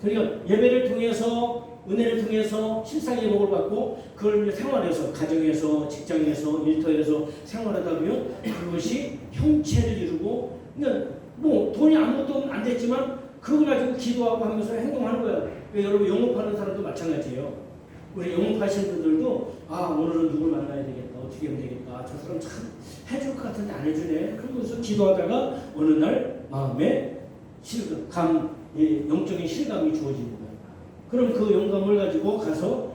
그러니까 예배를 통해서 은혜를 통해서 실상의 복을 받고 그걸 생활에서 가정에서 직장에서 일터에서 생활하다 보면 그것이 형체를 이루고 그러니까 뭐 돈이 아무것도 안 됐지만 그걸 가지고 기도하고 하면서 행동하는 거예요. 여러분 영업하는 사람도 마찬가지예요. 우리 영업하시는 분들도 오늘은 누굴 만나야 되겠다 어떻게 하면 되겠다 저 사람 참 해줄 것 같은데 안 해주네 그러면서 기도하다가 어느 날 마음에 영적인 실감이 주어지는 거예요. 그럼 그 영감을 가지고 가서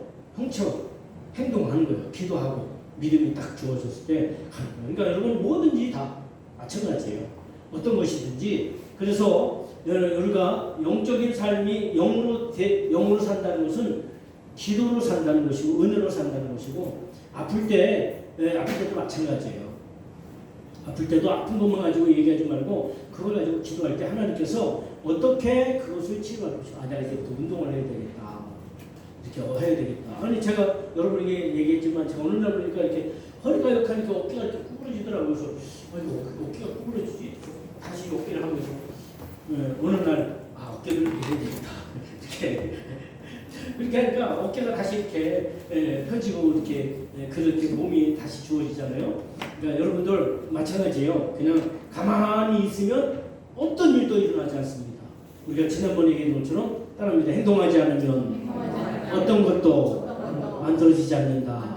행동하는 거예요. 기도하고 믿음이 딱 주어졌을 때 가는 거예요. 그러니까 여러분 뭐든지 다 마찬가지예요. 어떤 것이든지 그래서 우리가 영적인 삶이 영으로 산다는 것은 기도로 산다는 것이고 은혜로 산다는 것이고 아플 때도 마찬가지예요. 아플 때도 아픈 것만 가지고 얘기하지 말고 그걸 가지고 기도할 때 하나님께서 어떻게 그것을 치료할 것이다. 내가 이제부터 운동을 해야 되겠다. 이렇게 해야 되겠다. 아니 제가 여러분에게 얘기했지만 제가 어느 날 보니까 이렇게 허리가 약하니까 어깨가 이렇게 구부러지더라고요. 그래서 어깨가 구부러지지? 다시 어깨를 하면서 어느 날 어깨를 이렇게 해야 되겠다. 이렇게 하니까 어깨가 다시 이렇게 펴지고 이렇게 그렇게 몸이 다시 주어지잖아요. 그러니까 여러분들 마찬가지예요. 그냥 가만히 있으면 어떤 일도 일어나지 않습니다. 우리가 지난번에 얘기한 것처럼 따라합니다. 행동하지 않으면 어떤 것도 만들어지지 않는다.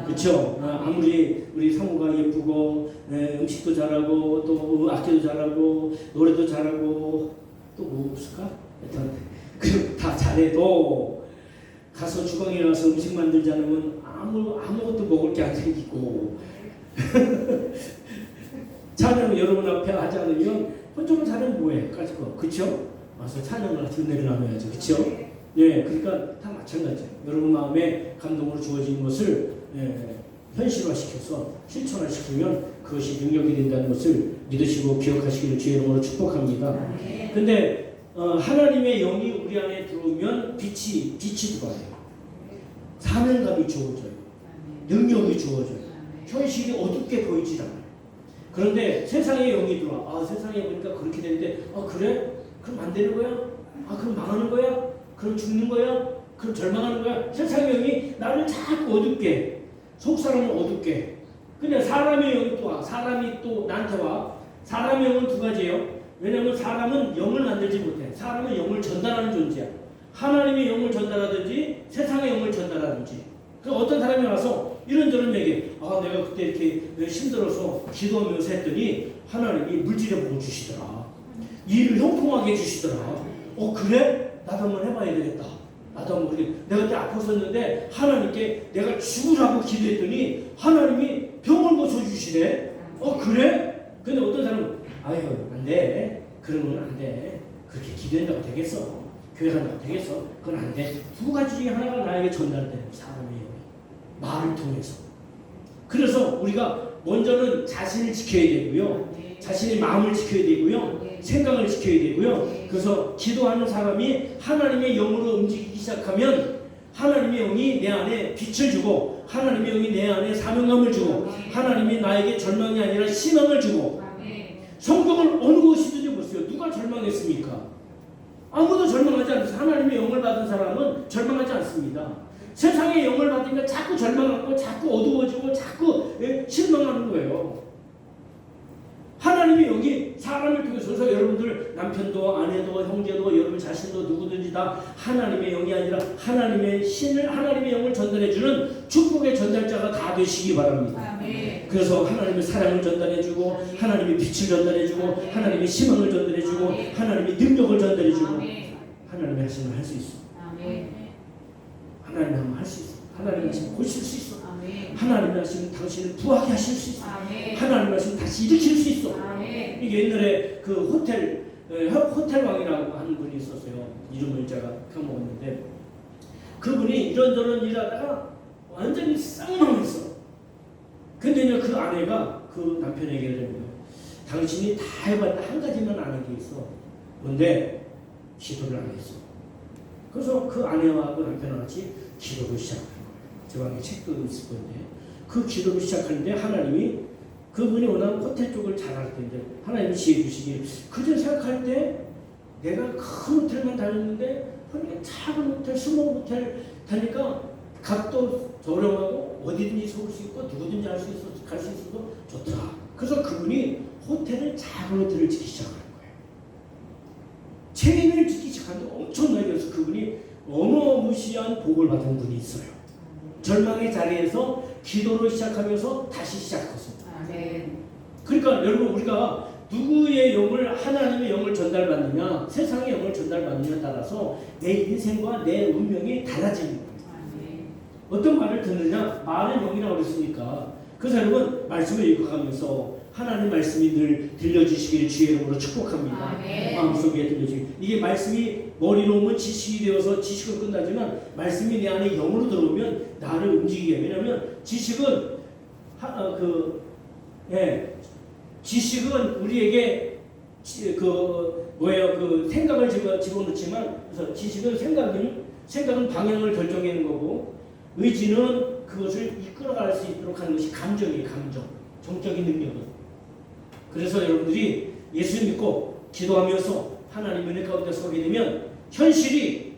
그렇죠? 아무리 우리 상우가 예쁘고 음식도 잘하고 또 악기도 잘하고 노래도 잘하고 또 뭐 없을까? 그 다 잘해도 가서 주방에 가서 음식 만들지 않으면 아무것도 먹을 게 안 생기고 찬양을 여러분 앞에 하지 않으면 혼자만 잘하면 뭐해? 까짓거 그쵸? 와서 찬양을 은혜를 나눠야죠. 그쵸? 그러니까 다 마찬가지예요. 여러분 마음에 감동으로 주어진 것을 현실화시켜서 실천화시키면 그것이 능력이 된다는 것을 믿으시고 기억하시기를 주의 이름으로 축복합니다. 근데 하나님의 영이 우리 안에 들어오면 빛이 들어와요. 사명감이 주어져요. 능력이 주어져요. 현실이 어둡게 보이질 않아요. 그런데 세상의 영이 들어와. 세상에 보니까 그렇게 되는데 그래? 그럼 안 되는 거야? 그럼 망하는 거야? 그럼 죽는 거야? 그럼 절망하는 거야? 세상의 영이 나를 자꾸 어둡게, 속사람을 어둡게. 근데 사람의 영이 또 와. 사람이 또 나한테 와. 사람의 영은 두 가지예요. 왜냐하면 사람은 영을 만들지 못해. 사람은 영을 전달하는 존재야. 하나님의 영을 전달하든지 세상의 영을 전달하든지. 그러니까 어떤 사람이 와서 이런저런 얘기, 내가 그때 이렇게 힘들어서 기도하면서 했더니 하나님이 물질의 복을 주시더라. 일을 형통하게 해주시더라. 그래? 나도 한번 해봐야 되겠다. 나도 한번 내가 그때 아팠었는데 하나님께 내가 죽으라고 기도했더니 하나님이 병을 고쳐주시네. 그래? 근데 어떤 사람은 안 돼. 그러면 안 돼. 그렇게 기도한다고 되겠어. 교회 간다고 되겠어. 그건 안 돼. 두 가지 중에 하나가 나에게 전달되는 사람의 영이. 말을 통해서. 그래서 우리가 먼저는 자신을 지켜야 되고요. 자신의 마음을 지켜야 되고요. 생각을 지켜야 되고요. 그래서 기도하는 사람이 하나님의 영으로 움직이기 시작하면 하나님의 영이 내 안에 빛을 주고 하나님의 영이 내 안에 사명감을 주고 하나님이 나에게 절망이 아니라 희망을 주고 성경을 어느 곳이든지 보세요. 누가 절망했습니까? 아무도 절망하지 않습니다. 하나님의 영을 받은 사람은 절망하지 않습니다. 세상의 영을 받으니까 자꾸 절망하고 자꾸 어두워지고 자꾸 실망하는 거예요. 하나님의 영이 사람을 통해서 여러분들 남편도 아내도 형제도 여러분 자신도 누구든지 다 하나님의 영이 아니라 하나님의 신을 하나님의 영을 전달해주는 축복의 전달자가 다 되시기 바랍니다. 아멘. 그래서 하나님의 사랑을 전달해주고 하나님의 빛을 전달해주고 하나님의 희망을 전달해주고 하나님의 능력을 전달해주고 하나님의 하심을 할 수 있어. 하나님의 하면 할 수 있어. 하나님의 하시면 고칠 수 있어. 하나님의 하시면 당신을 부하게 하실 수 있어. 하나님의 하시면 다시 일으킬 수 있어. 이게 옛날에 그 호텔 왕이라고 하는 분이 있었어요. 이름을 제가 까먹었는데 그분이 이런저런 일하다가 완전히 쌍망했어. 근데 그 아내가 그 남편에게 이러는 거예요. 당신이 다 해봤다 한 가지만 아는 게 있어. 뭔데? 기도를 안 했어. 그래서 그 아내와 그 남편과 같이 기도를 시작한 거예요. 저 방에 책도 있을 건데 그 기도를 시작하는데 하나님이 그분이 원하는 호텔 쪽을 잘할 텐데 하나님이 지혜 주시기 그저 생각할 때 내가 큰 호텔만 다녔는데 그러니까 작은 호텔, 스몰 호텔 다니까 값도 저렴하고 어디든지 서울 수 있고 누구든지 갈 수 있어도 좋더라. 그래서 그분이 작은 호텔을 짓기 시작하는 거예요. 체인을 짓기 시작하는데 엄청나게 해서 그분이 어마무시한 복을 받은 분이 있어요. 절망의 자리에서 기도를 시작하면서 다시 시작했습니다. 그러니까 여러분 우리가 누구의 영을 하나님의 영을 전달받느냐 세상의 영을 전달받느냐에 따라서 내 인생과 내 운명이 달라지는 거예요. 어떤 말을 듣느냐 말은 영이라고 그랬으니까 그래서 여러분 말씀을 읽어가면서 하나님 말씀이 늘 들려주시기를 주의 이름으로 축복합니다. 마음속에 들려주시기 이게 말씀이 머리로 오면 지식이 되어서 지식은 끝나지만 말씀이 내 안에 영으로 들어오면 나를 움직이게 왜냐하면 지식은 지식은 우리에게 생각을 집어넣지만 그래서 지식은 생각은 방향을 결정하는 거고 의지는 그것을 이끌어갈 수 있도록 하는 것이 감정이에요. 정적인 능력은. 그래서 여러분들이 예수 믿고 기도하면서 하나님 은혜 가운데 서게 되면 현실이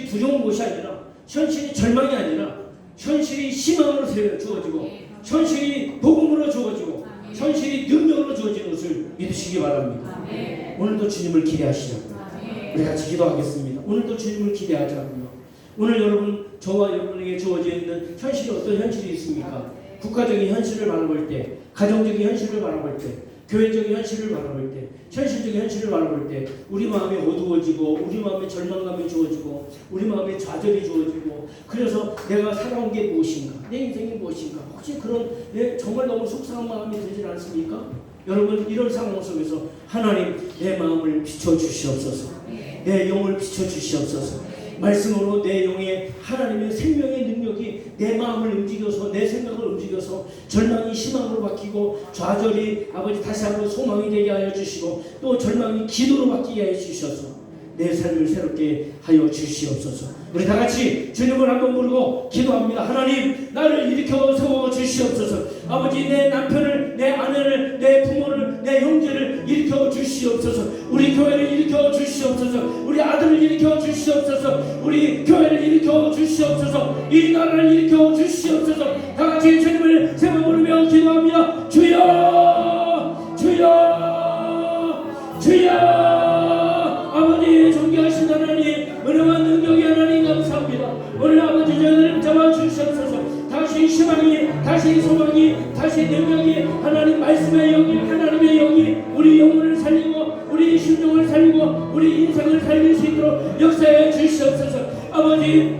두려운 것이 아니라 현실이 절망이 아니라 현실이 희망으로 주어지고 현실이 복음으로 주어지고 현실이 능력으로 주어지는 것을 믿으시기 바랍니다. 오늘도 주님을 기대하시자고요. 우리 같이 기도하겠습니다. 오늘도 주님을 기대하자고요. 오늘 여러분 저와 여러분에게 주어져 있는 현실이 어떤 현실이 있습니까? 국가적인 현실을 바라볼 때, 가정적인 현실을 바라볼 때, 교회적인 현실을 바라볼 때, 현실적인 현실을 바라볼 때 우리 마음이 어두워지고 우리 마음에 절망감이 주어지고 우리 마음에 좌절이 주어지고 그래서 내가 살아온 게 무엇인가? 내 인생이 무엇인가? 혹시 그런 정말 너무 속상한 마음이 들지 않습니까? 여러분 이런 상황 속에서 하나님 내 마음을 비춰주시옵소서 내 영을 비춰주시옵소서 말씀으로 내 영에 하나님의 생명의 능력이 내 마음을 움직여서 내 생각을 움직여서 절망이 희망으로 바뀌고 좌절이 아버지 다시 한번 소망이 되게 하여 주시고 또 절망이 기도로 바뀌게 하여 주셔서 내 삶을 새롭게 하여 주시옵소서. 우리 다 같이 주님을 한번 부르고 기도합니다. 하나님, 나를 일으켜 세워 주시옵소서. 아버지, 내 남편을, 내 아내를, 내 부모를, 내 형제를 일으켜 주시옵소서. 우리 교회를 일으켜 주시옵소서. 우리 아들을 일으켜 주시옵소서. 우리 교회를 일으켜 주시옵소서. 이 나라를 일으켜 주시옵소서. 다 같이 주님을 세 번 부르며 기도합니다. 주여, 주여, 주여. 아버지, 존귀하신 하나님, 은혜와 능력의 하나님 감사합니다. 오늘 아버지 저희를 잡아주시옵소서. 다시 희망이, 다시 소망이, 다시 능력이, 하나님 말씀의 영이, 하나님의 영이 우리 영혼을 살리고 우리 심령을 살리고 우리 인생을 살릴 수 있도록 역사해 주시옵소서. 아버지,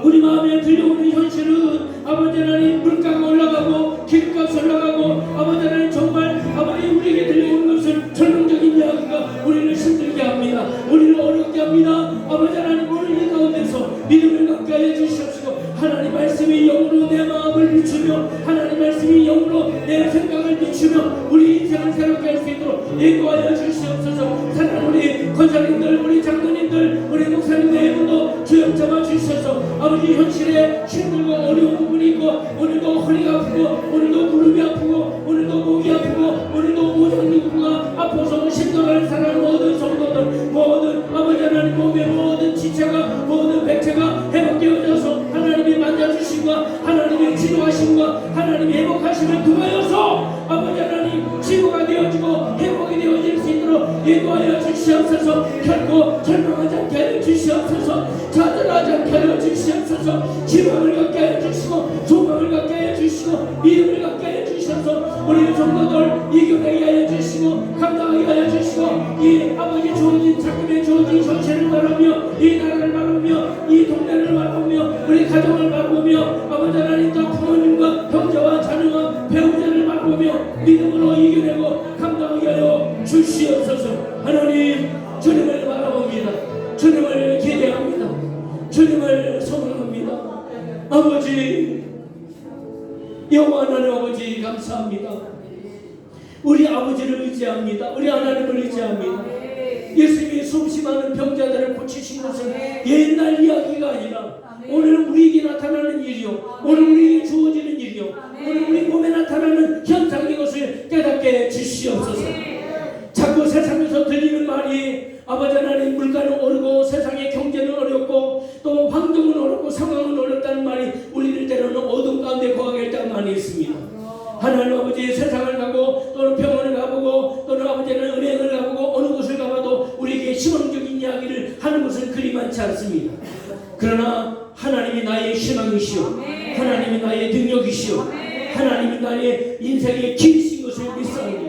우리 마음에 들려오는 현실은 아버지 하나님 물가가 올라가고 기름값이 올라가고 아버지 하나님 정말 아버지 우리에게 들려오는 것은 절망적인 이야기가 우리를 힘들게 합니다. 우리를 어렵게 합니다. 아버지 하나님 오늘 이 가운데서 믿음을 갖게 하여 주시옵시고 하나님 말씀이 영으로 내 마음을 비추며 하나님 말씀이 영으로 내 생각을 비추며 우리 인생을 새롭게 할 수 있도록 인도하여 주시옵소서. 사랑하는 우리 권사님들, 우리 장로님들, 우리 목사님들 모두 주여 잡아 주셔서 아버지 현실에 힘들고 어려운 부분이 있고 오늘도 허리가 아프고 오늘도 무릎이 아프고 오늘도 목이 아프고 오늘도 오장육부가 아파서 힘들어하는 사람 모든 성도들 모든 아버지 하나님 몸의 모든 지체가 모든 백체가 회복되어져서 하나님이 만져주심과 하나님의 지도하심과 하나님의 회복하심을 통하여서 아버지 하나님 치유가 되어지고 회복이 되어질 수 있도록 인도하여 주시옵소서. 결코 절망하지 않게 하여 주시옵소서. 좌절하지 않게 하여 주시옵소서. 희망을 갖게 하여 주시고 소망을 갖게 하여 주시고 믿음을 갖게 하여 주셔서 우리 성도들 이겨내게 하여 주시고 감당하게 하여 주시고 이 아버지 주어진 작품에 주어진 전체를 바라며 이 나라를 바라며 이 동네를 바라며 우리 가정을 바라보며 아버지 하나님과 부모님과 형제와 자녀와 배우자를 바라보며 믿음으로 이겨내고 감당하게 하여 주시옵소서. 하나님, 주님을 바라봅니다. 주님을 기대합니다. 주님을 소망합니다. 아버지, 여호와 하나님 아버지 감사합니다. 우리 아버지를 의지합니다. 우리 하나님을 의지합니다. 예수님이 수없이 많은 병자들을 고치신 것은 옛날 이야기가 아니라 오늘 우리에게 나타나는 일이요, 오늘 우리에게 주어지는 일이요, 오늘 우리 몸에 나타나는 현상인 것을 깨닫게 주시옵소서. 자꾸 세상에서 들리는 말이 아버지 하나님 물가는 오르고 세상의 경제는 어렵고 또 환경은 어렵고 상황은 어렵다는 말이 우리를 때로는 어둠 가운데 거하게 할 때가 많이 있습니다. 하나님 아버지, 세상을 가고 또는 병원을 가보고 또는 아버지는 은행을 가보고 어느 곳을 가봐도 우리에게 희망적인 이야기를 하는 것은 그리 많지 않습니다. 그러나 하나님이 나의 희망이시오, 하나님이 나의 능력이시오, 하나님이 나의 인생의 길이신 것을 믿사오니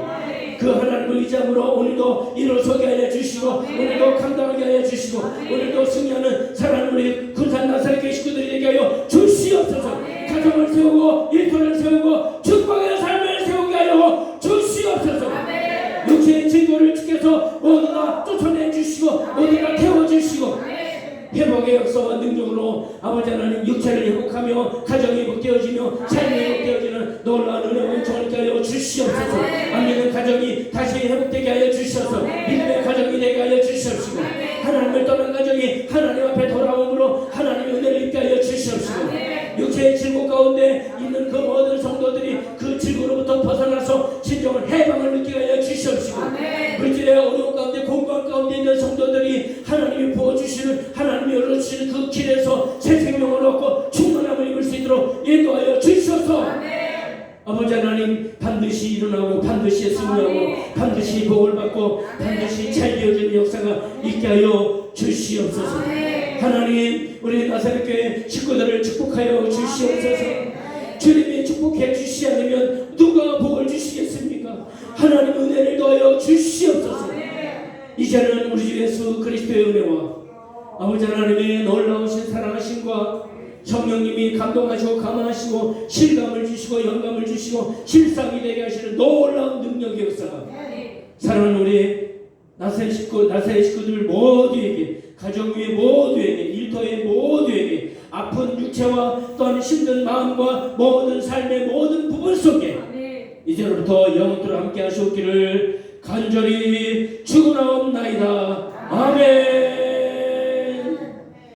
그 하나님을 의지함으로 오늘도 일어서게 하여 주시고 오늘도 감당하게 하여 주시고 오늘도 승리하는 사랑하는 우리 군산 나사렛 교회 식구들이 되게 하여 주시옵소서. 가정을 세우고 일터를 세우고 축복의 삶을 세우게 하여 주시옵소서. 육체의 증거를 주께서 모두 다 쫓아내 주시고 모두 다 태워주시고 회복의 역사와 능력으로 아버지 하나님 육체를 회복하며 가정이 회복되어지며 삶이 회복되어지는 놀라운 은혜와 은총을 있게 하여 주시옵소서. 안 믿는 가정이 다시 회복되게 하여 주셔서 믿음의 가정이 되게 하여 주시옵시고 하나님을 떠난 가정이 하나님 앞에 돌아옴으로 하나님의 은혜를 입게 하여 주시옵시고 육체의 질고 가운데 있는 그 모든 성도들이 그 질고로부터 벗어나서 진정한 해방을 느끼게 하여 주시옵시고 물질의 어려운 가운데 공부한 가운데 있는 성도들이 하나님이 부어주시는 하나님이 열어주시는 그 길에서 새 생명을 얻고 충만함을 입을 수 있도록 인도하여 주시옵소서. 아버지 하나님, 반드시 일어나고 반드시 승리하고 반드시 복을 받고 반드시 잘 되어지는 역사가 있게 하여 주시옵소서. 하나님, 우리 나사렛 교회 식구들을 축복하여 주시옵소서. 주님이 축복해 주시지 않으면 누가 복을 주시겠습니까? 하나님 은혜를 더하여 주시옵소서. 이제는 우리 주 예수 그리스도의 은혜와 아버지 하나님의 놀라우신 사랑하심과 성령님이 감동하시고 감화하시고 실감을 주시고 영감을 주시고 실상이 되게 하시는 놀라운 능력의 역사가 사랑하는 우리 나사렛 식구들 모두에게 가정 위의 모두에게, 일터의 모두에게, 아픈 육체와 또한 힘든 마음과 모든 삶의 모든 부분 속에 이제로부터 영원토록 함께 하시옵기를 간절히 축원하옵나이다. 아멘.